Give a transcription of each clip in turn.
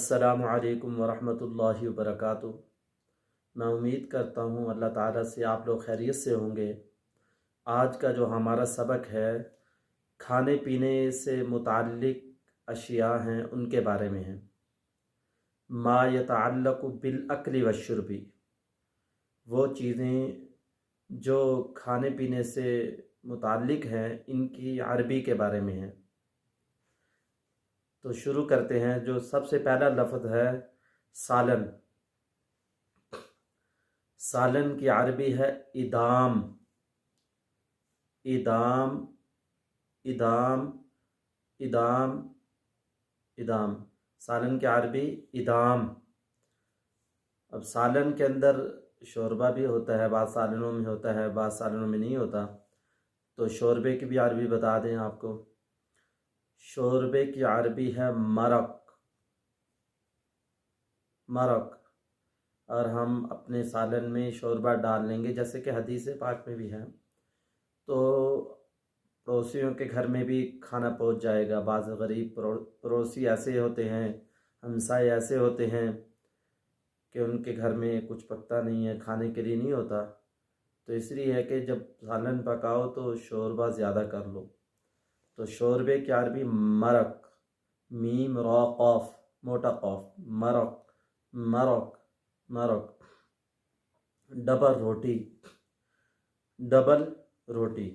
अस्सलामु अलैकुम वरहमतुल्लाहि वबरकातुहू। मैं उम्मीद करता हूँ अल्लाह ताला से आप लोग खैरियत से होंगे। आज का जो हमारा सबक है खाने पीने से मुताल्लिक़ अशिया हैं उनके बारे में है। मा यतअल्लक़ु बिल अक्ली वश्शुर्बी, वो चीज़ें जो खाने पीने से मुताल्लिक़ हैं इनकी अरबी के बारे में है। तो शुरू करते हैं। जो सबसे पहला लफ्ज़ है सालन। सालन की अरबी है इदाम। इदाम इदाम इदाम इदाम। सालन की अरबी इदाम। अब सालन के अंदर शोरबा भी होता है, बाद सालनों में होता है, बाद सालनों में नहीं होता। तो शोरबे की भी अरबी बता दें आपको। शोरबे की अरबी है मरक। मरक। और हम अपने सालन में शोरबा डाल लेंगे, जैसे कि हदीस पाक में भी है। तो पड़ोसियों के घर में भी खाना पहुंच जाएगा। बाज़ गरीब पड़ोसी ऐसे होते हैं, हमसाए ऐसे होते हैं कि उनके घर में कुछ पकता नहीं है, खाने के लिए नहीं होता। तो इसलिए है कि जब सालन पकाओ तो शोरबा ज़्यादा कर लो। तो शोरबे की अरबी मरक। मीम रा क़ाफ, मोटा क़ाफ, मरक मरक मरक। डबल रोटी। डबल रोटी।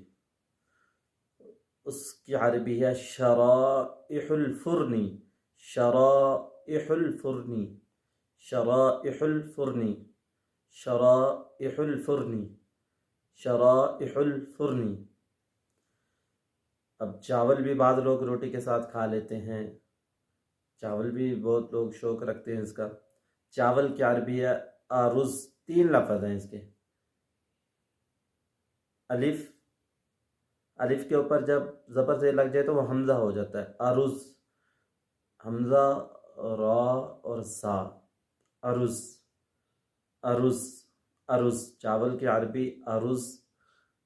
उसकी अरबी है शराइहुल फुरनी। शराइहुल फुरनी। शराइहुल फुरनी। शराइहुल फुरनी। शराइहुल फुरनी। अब चावल भी बाद लोग रोटी के साथ खा लेते हैं। चावल भी बहुत लोग शौक़ रखते हैं इसका। चावल की अरबी है आरुज़। 3 लफ्ज़ हैं इसके। अलिफ। अलिफ के ऊपर जब ज़बर से लग जाए तो वो हमज़ा हो जाता है। अरुज़। हमज़ा, रा और सा। अरुज़। अरुज़। अरुज़। चावल की अरबी अरुज़।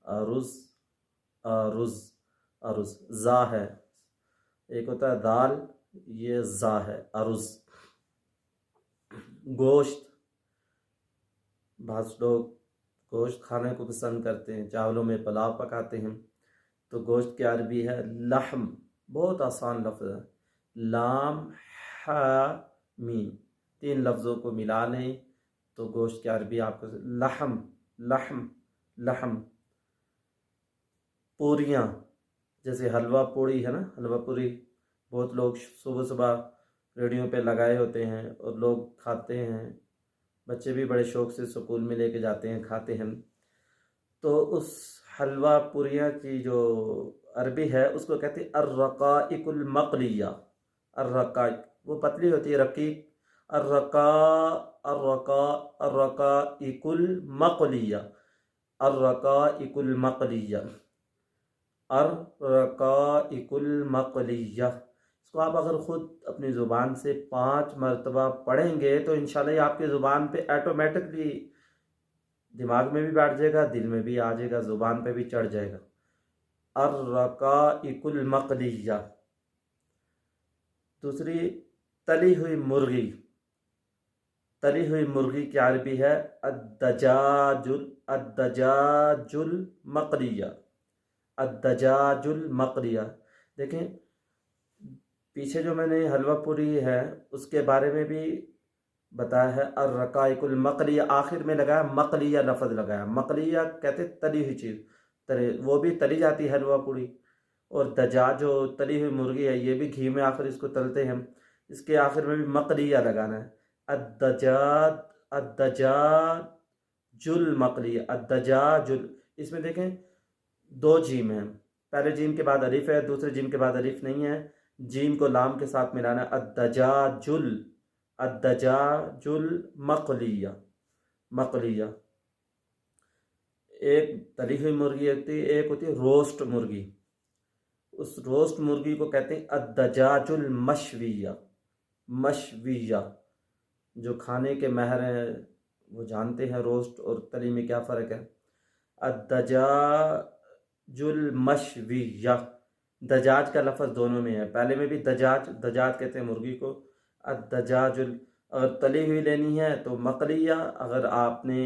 अरुज़। अरुज़। अरुज़। ज़ा है। एक होता है दाल, ये ज़ा है। अरुज़। गोश्त। बहुत लोग गोश्त खाने को पसंद करते हैं, चावलों में पुलाव पकाते हैं। तो गोश्त की अरबी है लहम। बहुत आसान लफ्ज़ है। लाम हा मीम, 3 लफ्ज़ों को मिला लें तो गोश्त की अरबी आपको लहम। लहम। लहम। पूरियाँ, जैसे हलवा पूड़ी है ना, हलवा पूड़ी बहुत लोग सुबह सुबह रेडियो पे लगाए होते हैं और लोग खाते हैं। बच्चे भी बड़े शौक़ से स्कूल में लेके जाते हैं, खाते हैं। तो उस हलवा पूरियाँ की जो अरबी है उसको कहते हैं अर्रकाइकुल मक़लिया। अर्रकाइक, वो पतली होती है, रकीक। अर्रका अर्रका अर्रकाइकुल मक़लिया। अर्रकाइकुल मक़लिया। अर्रकाइकुल मक़लिया। इसको आप अगर ख़ुद अपनी ज़ुबान से 5 मरतबा पढ़ेंगे तो इंशाल्लाह ये आपकी ज़ुबान पे ऑटोमेटिकली दिमाग में भी बैठ जाएगा, दिल में भी आ जाएगा, ज़ुबान पे भी चढ़ जाएगा। अर्रकाइकुल मक़लिया। दूसरी तली हुई मुर्गी। तली हुई मुर्गी की अरबी है अद्दजाजुल। अद्दजाजुल मक़लिया। अद्दजाजुल मक़लिया। देखें पीछे जो मैंने हलवा पूरी है उसके बारे में भी बताया है। अर्रकाइकुल मक़लिया, आखिर में लगाया मक़लिया लफ्ज़ लगाया। मक़लिया कहते तली हुई चीज़, तले वो भी तली जाती है हलवा पूरी। और दजा जो तली हुई मुर्गी है ये भी घी में आखिर इसको तलते हैं। इसके आखिर में भी मक़लिया लगाना है। अद्दजाज अद्दजाजुल मक़लिया। अद्दजाजुल। इसमें देखें 2 जीम हैं, पहले जीम के बाद अलिफ है, दूसरे जीम के बाद अलिफ नहीं है। जीम को लाम के साथ मिलाना। अद्दजाजुल। अद्दजाजुल मक़लिया। मक़लिया। एक तली हुई मुर्गी होती है, एक होती है रोस्ट मुर्गी। उस रोस्ट मुर्गी को कहते हैं अद्दजाजुल मशविया। मशविया। जो खाने के माहिर हैं वो जानते हैं रोस्ट और तली में क्या फ़र्क है। अद्दजाजुल मशविया। दजाज का लफ्ज़ दोनों में है, पहले में भी दजाज, दजाज कहते हैं मुर्गी को, अद्दजाजुल, अगर तली हुई लेनी है तो मकलिया, अगर आपने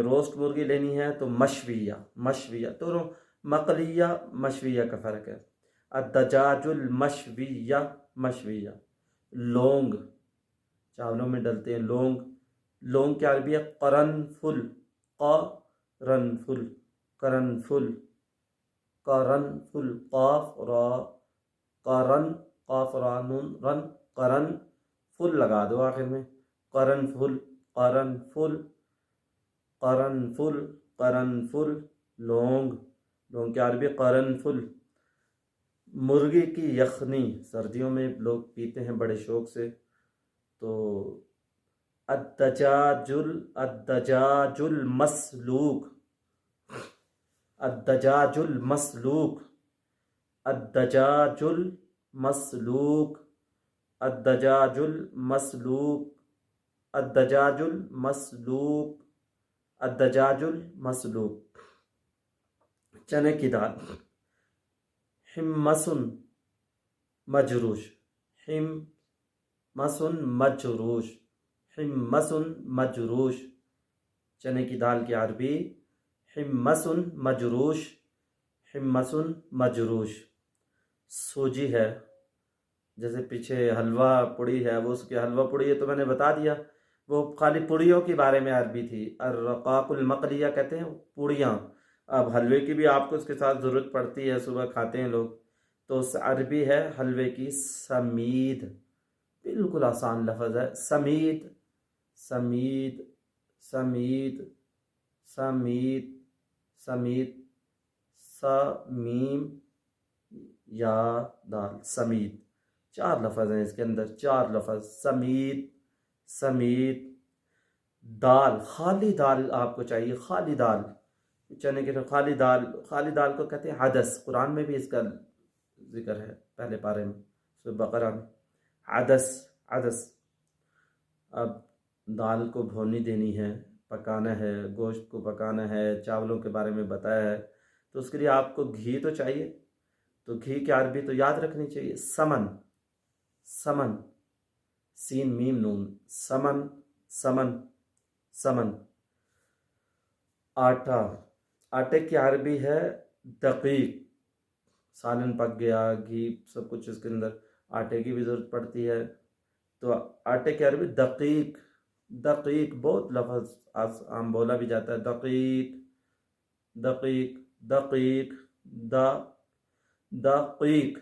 रोस्ट मुर्गी लेनी है तो मशविया। मशविया दोनों, मकलिया मशविया का फ़र्क है। अद्दजाजुल मशविया, मशविया। लौंग, चावलों में डलते हैं लौंग। लौंग क्या अरबी है? करनफुल, करनफुल, करनफुल, करनफुल, काफ रा, करन, काफ रा नून रन, करन फुल लगा दो आखिर में, करनफुल, करनफुल, करनफुल, करनफुल। लौंग, लौंग क्या अरबी? करनफुल। मुर्गी की यखनी सर्दियों में लोग पीते हैं बड़े शौक से। तो अद्दजाजुल, अद्दजाजुल मसलूक, अद्दजाजुल मसलूक, अद्दजाजुल मसलूक, अद्दजाजुल मसलूक, अद्दजाजुल मसलूक, अद्दजाजुल मसलूक। चने की दाल, हिम्मसुन मजरूश, हिम्मसुन मजरूश, हिम्मसुन मजरूश। चने की दाल की अरबी हिम्मसुन मजरूश, हिम्मसुन मजरूश। सूजी है, जैसे पीछे हलवा पुड़ी है, वो उसके हलवा पुड़ी है तो मैंने बता दिया, वो खाली पुड़ियों के बारे में अरबी थी। अर्रकाकुल मकलिया कहते हैं पुड़ियाँ। अब हलवे की भी आपको उसके साथ ज़रूरत पड़ती है, सुबह खाते हैं लोग, तो उस अरबी है हलवे की समीद। बिल्कुल आसान लफ्ज़ है, समीद, समीद, समीद, समीद, समीद, समीम या दाल, समीद। चार लफ्ज़ हैं इसके अंदर, चार लफ्ज़, समीद, समीद। दाल, खाली दाल आपको चाहिए, खाली दाल। चने के खाली दाल, खाली दाल को कहते हैं हदस। कुरान में भी इसका जिक्र है, पहले पारे में सूरह बकरा में, हदस, हदस। अब दाल को भुनी देनी है, पकाना है, गोश्त को पकाना है, चावलों के बारे में बताया है, तो उसके लिए आपको घी तो चाहिए। तो घी की अरबी तो याद रखनी चाहिए, समन, समन, सीन मीम नून, समन, समन, समन। आटा, आटे की अरबी है दकीक। सालन पक गया, घी सब कुछ इसके अंदर, आटे की भी ज़रूरत पड़ती है, तो आटे की अरबी दकीक। दकीक बहुत लफ्ज़ आम बोला भी जाता है, दकीक, दकीक, दकीक, द, दकीक।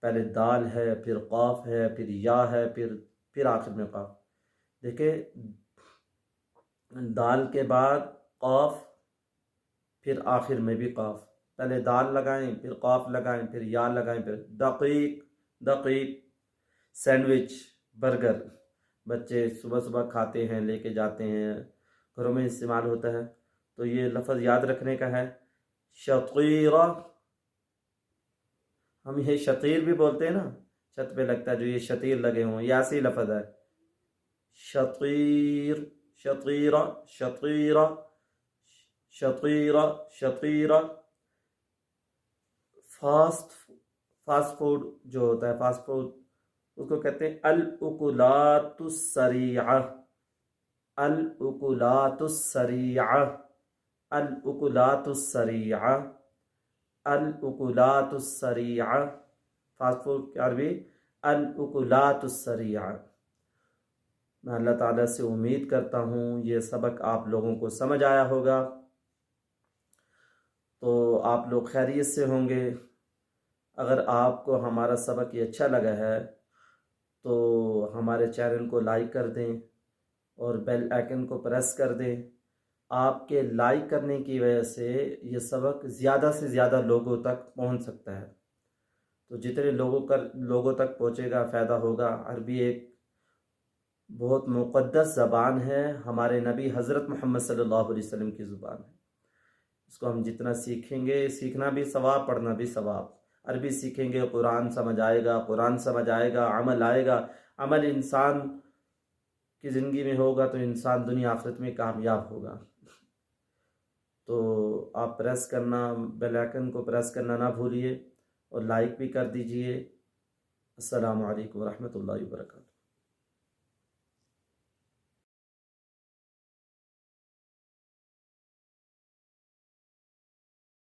पहले दाल है, फिर काफ है, फिर या है, फिर आखिर में काफ। देखिए, दाल के बाद काफ, फिर आखिर में भी काफ। पहले दाल लगाएं, फिर काफ लगाएं, फिर या लगाएं, फिर दकीक, दकीक। सैंडविच, बर्गर, बच्चे सुबह सुबह खाते हैं, लेके जाते हैं, घरों में इस्तेमाल होता है, तो ये लफ्ज़ याद रखने का है, शतीरा। हम ये शतीर भी बोलते हैं ना, छत पे लगता है जो ये शतीर लगे हों, ये ऐसी लफ्ज़ है, शतीर, शतीरा, शतीरा, शतीरा, शतीरा। फास्ट, फास्ट फूड जो होता है, फास्ट फूड, उसको कहते हैं अल उकुलातुस सरीआ, अल उकुलातुस सरीआ, अल उकुलातुस सरीआ, अल उकुलातुस सरीआ। फास्ट फूड की अरबी अल उकुलातुस सरीआ। मैं अल्लाह ताला से उम्मीद करता हूँ ये सबक आप लोगों को समझ आया होगा, तो आप लोग खैरियत से होंगे। अगर आपको हमारा सबक ये अच्छा लगा है तो हमारे चैनल को लाइक कर दें और बेल आइकन को प्रेस कर दें। आपके लाइक करने की वजह से ये सबक ज़्यादा से ज़्यादा लोगों तक पहुंच सकता है, तो जितने लोगों तक पहुंचेगा फ़ायदा होगा। अरबी एक बहुत मुक़द्दस ज़बान है, हमारे नबी हज़रत मोहम्मद सल्लल्लाहु अलैहि वसल्लम की ज़ुबान है। इसको हम जितना सीखेंगे, सीखना भी सवाब, पढ़ना भी सवाब। अरबी सीखेंगे, कुरान समझ आएगा, कुरान समझ आएगा, अमल आएगा। अमल इंसान की ज़िंदगी में होगा तो इंसान दुनिया आखिरत में कामयाब होगा। तो आप प्रेस करना, बेल आइकन को प्रेस करना ना भूलिए और लाइक भी कर दीजिए। अस्सलामु अलैकुम व रहमतुल्लाहि व बरकातुहू।